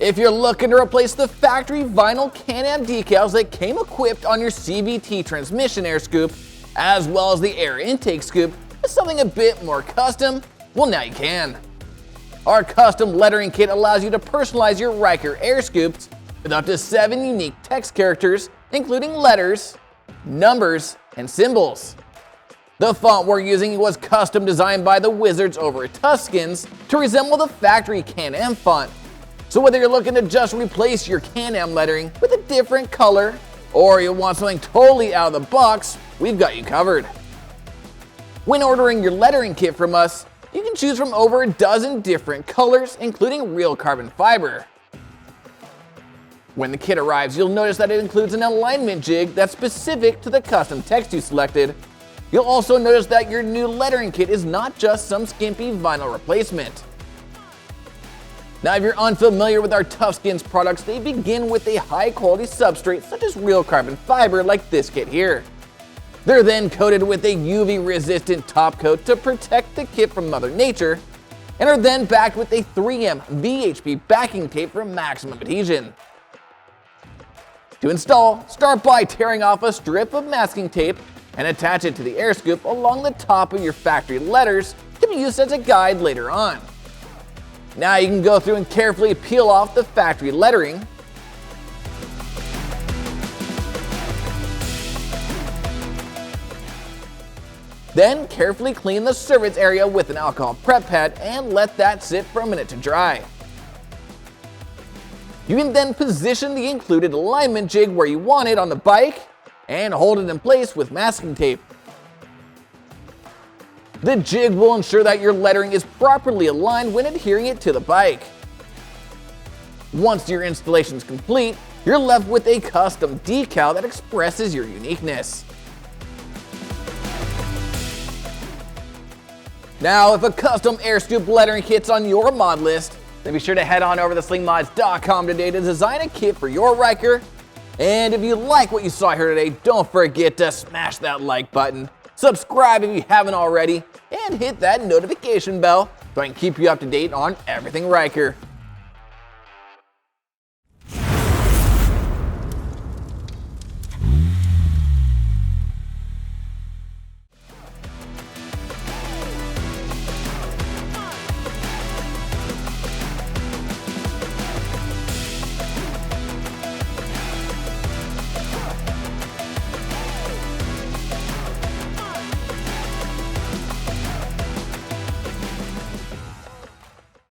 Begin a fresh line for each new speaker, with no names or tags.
If you're looking to replace the factory vinyl Can-am decals that came equipped on your CVT transmission air scoop, as well as the air intake scoop, with something a bit more custom, well, now you can. Our custom lettering kit allows you to personalize your Ryker air scoops with up to 7 unique text characters, including letters, numbers, and symbols. The font we're using was custom designed by the wizards over at Tufskinz to resemble the factory Can-am font. So whether you're looking to just replace your Can-am lettering with a different color, or you want something totally out of the box, we've got you covered. When ordering your lettering kit from us, you can choose from over a dozen different colors, including real carbon fiber. When the kit arrives, you'll notice that it includes an alignment jig that's specific to the custom text you selected. You'll also notice that your new lettering kit is not just some skimpy vinyl replacement. Now, if you're unfamiliar with our Tufskinz products, they begin with a high-quality substrate such as real carbon fiber like this kit here. They're then coated with a UV-resistant top coat to protect the kit from Mother Nature, and are then backed with a 3M VHP backing tape for maximum adhesion. To install, start by tearing off a strip of masking tape and attach it to the air scoop along the top of your factory letters to be used as a guide later on. Now you can go through and carefully peel off the factory lettering. Then carefully clean the surface area with an alcohol prep pad and let that sit for a minute to dry. You can then position the included alignment jig where you want it on the bike and hold it in place with masking tape. The jig will ensure that your lettering is properly aligned when adhering it to the bike. Once your installation is complete, you're left with a custom decal that expresses your uniqueness. Now, if a custom air scoop lettering kit's on your mod list, then be sure to head on over to SlingMods.com today to design a kit for your Ryker. And if you like what you saw here today, don't forget to smash that like button, subscribe if you haven't already, and hit that notification bell so I can keep you up to date on everything Ryker.